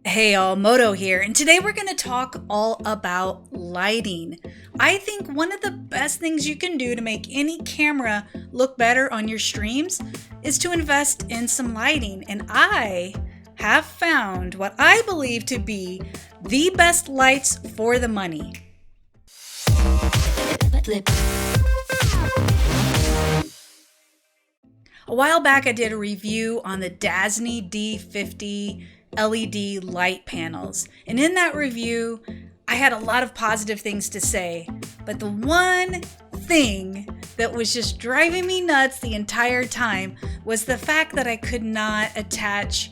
Hey all, Moto here, and today we're going to talk all about lighting. I think one of the best things you can do to make any camera look better on your streams is to invest in some lighting, and I have found what I believe to be the best lights for the money. A while back I did a review on the Dazzne D50 LED light panels, and in that review I had a lot of positive things to say, but the one thing that was just driving me nuts the entire time was the fact that I could not attach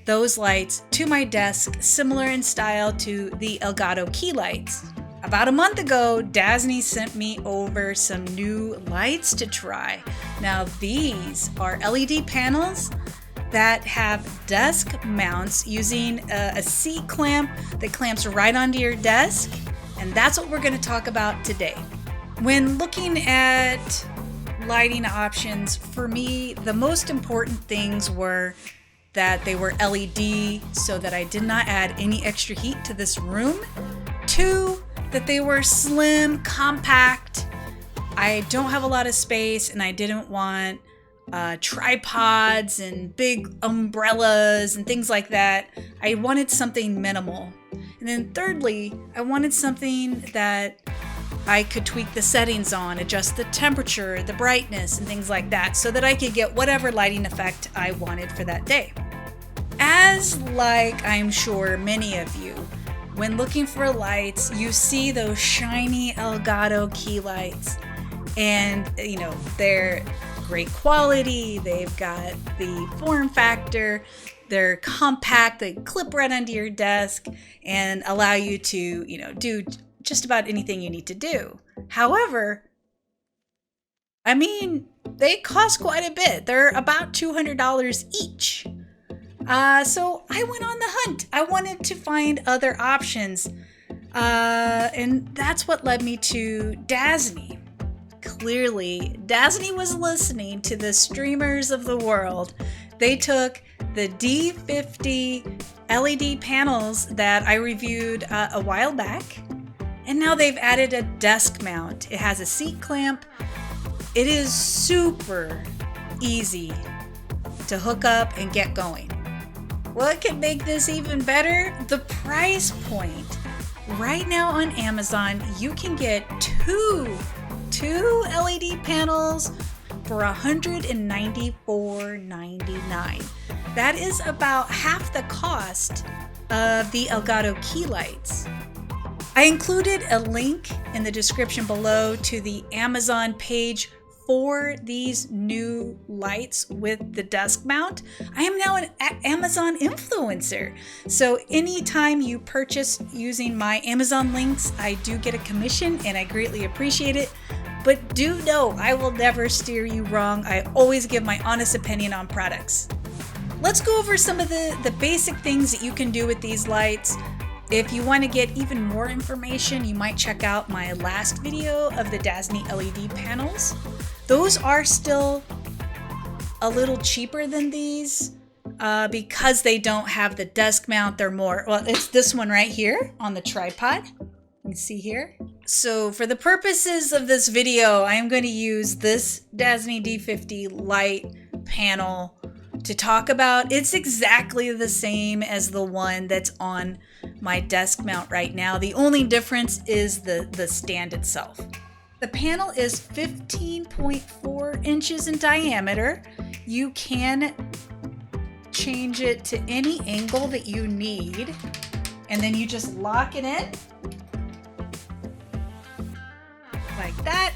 those lights to my desk similar in style to the Elgato key lights. About a month ago, Dazzne sent me over some new lights to try. Now these are LED panels that have desk mounts using a seat clamp that clamps right onto your desk, and that's what we're going to talk about today. When looking at lighting options, for me, the most important things were that they were LED so that I did not add any extra heat to this room. 2, that they were slim, compact. I don't have a lot of space and I didn't want tripods and big umbrellas and things like that. I wanted something minimal. And then thirdly, I wanted something that I could tweak the settings on, adjust the temperature, the brightness, and things like that, so that I could get whatever lighting effect I wanted for that day. As like I'm sure many of you, when looking for lights, you see those shiny Elgato key lights, and they're great quality, they've got the form factor, they're compact, they clip right onto your desk and allow you to, do just about anything you need to do. However, they cost quite a bit. They're about $200 each. So I went on the hunt. I wanted to find other options. And that's what led me to Dazzne. Clearly, Dazzne was listening to the streamers of the world. They took the D50 LED panels that I reviewed a while back, and now they've added a desk mount. It has a seat clamp. It is super easy to hook up and get going. What can make this even better? The price point. Right now on Amazon, you can get two LED panels for $194.99. That is about half the cost of the Elgato key lights. I included a link in the description below to the Amazon page for these new lights with the desk mount. I am now an Amazon influencer. So anytime you purchase using my Amazon links, I do get a commission and I greatly appreciate it. But do know I will never steer you wrong. I always give my honest opinion on products. Let's go over some of the basic things that you can do with these lights. If you want to get even more information, you might check out my last video of the Dazzne LED panels. Those are still a little cheaper than these because they don't have the desk mount. They're more, it's this one right here on the tripod. You can see here. So for the purposes of this video, I am going to use this Dazzne D50 light panel to talk about. It's exactly the same as the one that's on my desk mount right now. The only difference is the stand itself. The panel is 15.4 inches in diameter. You can change it to any angle that you need, and then you just lock it in like that.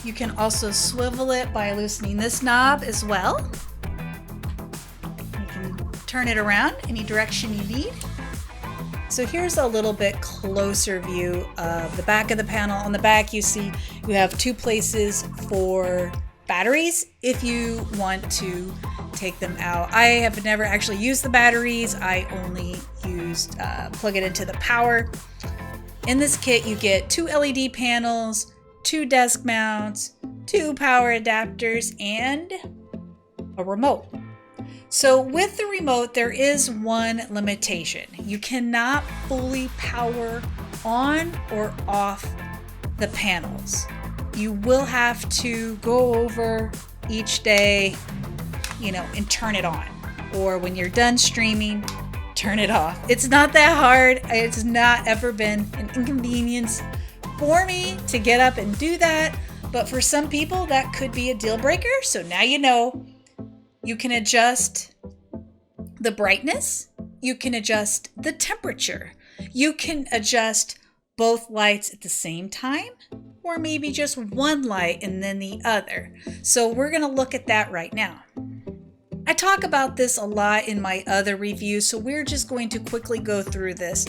You can also swivel it by loosening this knob as well. You can turn it around any direction you need. So here's a little bit closer view of the back of the panel. On the back, you see you have 2 places for batteries if you want to take them out. I have never actually used the batteries. I only used plug it into the power. In this kit, you get 2 LED panels, 2 desk mounts, 2 power adapters, and a remote. So with the remote, there is one limitation. You cannot fully power on or off the panels. You will have to go over each day, and turn it on. Or when you're done streaming, turn it off. It's not that hard. It's not ever been an inconvenience for me to get up and do that. But for some people, that could be a deal breaker. So now you know. You can adjust the brightness. You can adjust the temperature. You can adjust both lights at the same time, or maybe just one light and then the other. So we're going to look at that right now. I talk about this a lot in my other reviews, so we're just going to quickly go through this.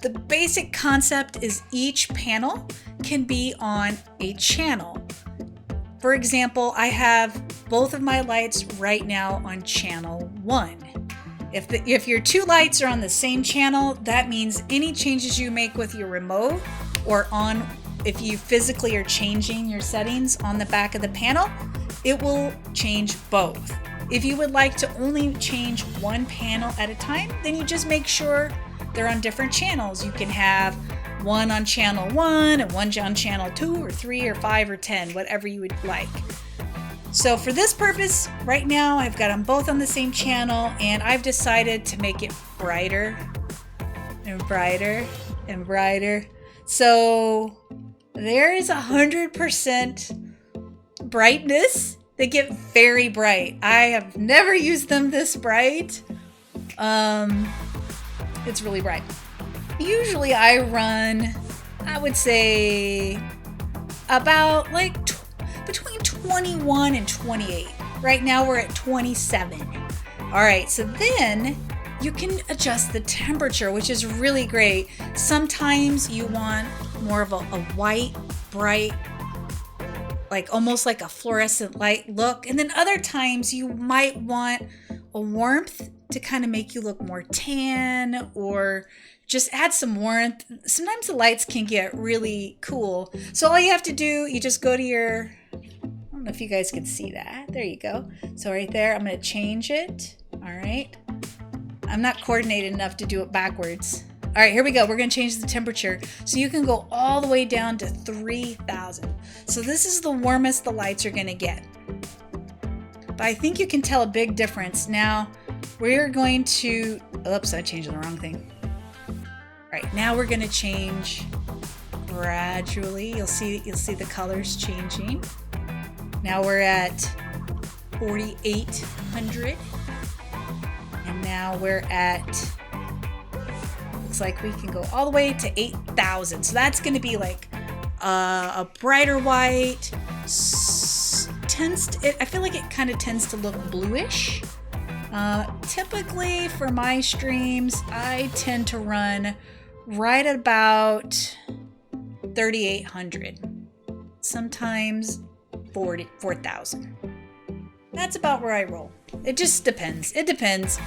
The basic concept is each panel can be on a channel. For example, I have both of my lights right now on channel 1. If your two lights are on the same channel, that means any changes you make with your remote or if you physically are changing your settings on the back of the panel, it will change both. If you would like to only change one panel at a time, then you just make sure they're on different channels. You can have one on channel 1 and one on channel 2 or 3 or 5 or 10, whatever you would like. So for this purpose, right now I've got them both on the same channel, and I've decided to make it brighter and brighter and brighter. So there is 100% brightness. They get very bright. I have never used them this bright. It's really bright. Usually I run, I would say, about between 21 and 28. Right now we're at 27. All right, so then you can adjust the temperature, which is really great. Sometimes you want more of a white, bright, almost like a fluorescent light look. And then other times you might want a warmth to kind of make you look more tan or just add some warmth. Sometimes the lights can get really cool. So all you have to do, you just go to your, I don't know if you guys can see that. There you go. So right there, I'm going to change it. All right. I'm not coordinated enough to do it backwards. All right, here we go. We're going to change the temperature. So you can go all the way down to 3,000. So this is the warmest the lights are going to get. But I think you can tell a big difference. Now, we're going to, oops, I changed the wrong thing. All right, now we're going to change gradually. You'll see the colors changing. Now we're at 4,800. And now we're at, looks like we can go all the way to 8,000. So that's going to be like a brighter white. I feel like it kind of tends to look bluish. Typically for my streams, I tend to run right about 3,800. Sometimes 4,000. That's about where I roll. It just depends. It depends.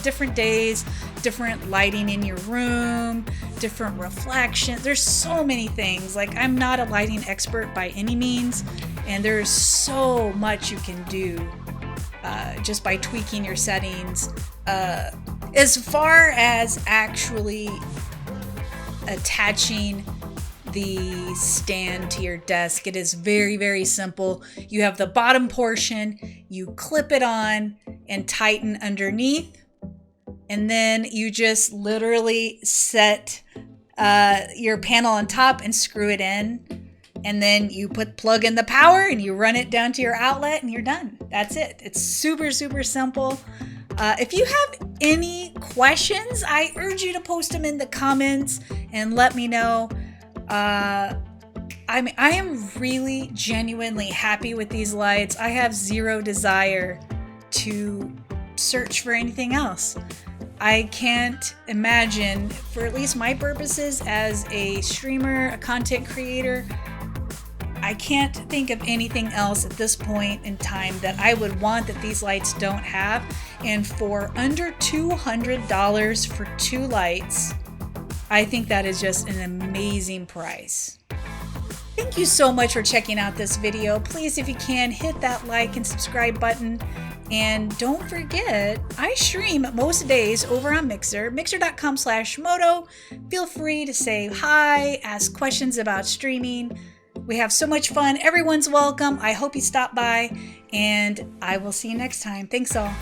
Different days, different lighting in your room, different reflection. There's so many things. I'm not a lighting expert by any means, and there's so much you can do just by tweaking your settings. As far as actually attaching the stand to your desk, it is very, very simple. You have the bottom portion, you clip it on and tighten underneath, and then you just literally set your panel on top and screw it in, and then you plug in the power and you run it down to your outlet and you're done. That's it. It's super, super simple. If you have any questions, I urge you to post them in the comments and let me know. I am really genuinely happy with these lights. I have zero desire to search for anything else. I can't imagine, for at least my purposes as a streamer, a content creator, I can't think of anything else at this point in time that I would want that these lights don't have. And for under $200 for two lights, I think that is just an amazing price. Thank you so much for checking out this video. Please, if you can, hit that like and subscribe button And don't forget, I stream most days over on Mixer, mixer.com/Moto. Feel free to say hi, ask questions about streaming. We have so much fun. Everyone's welcome. I hope you stop by, and I will see you next time. Thanks all.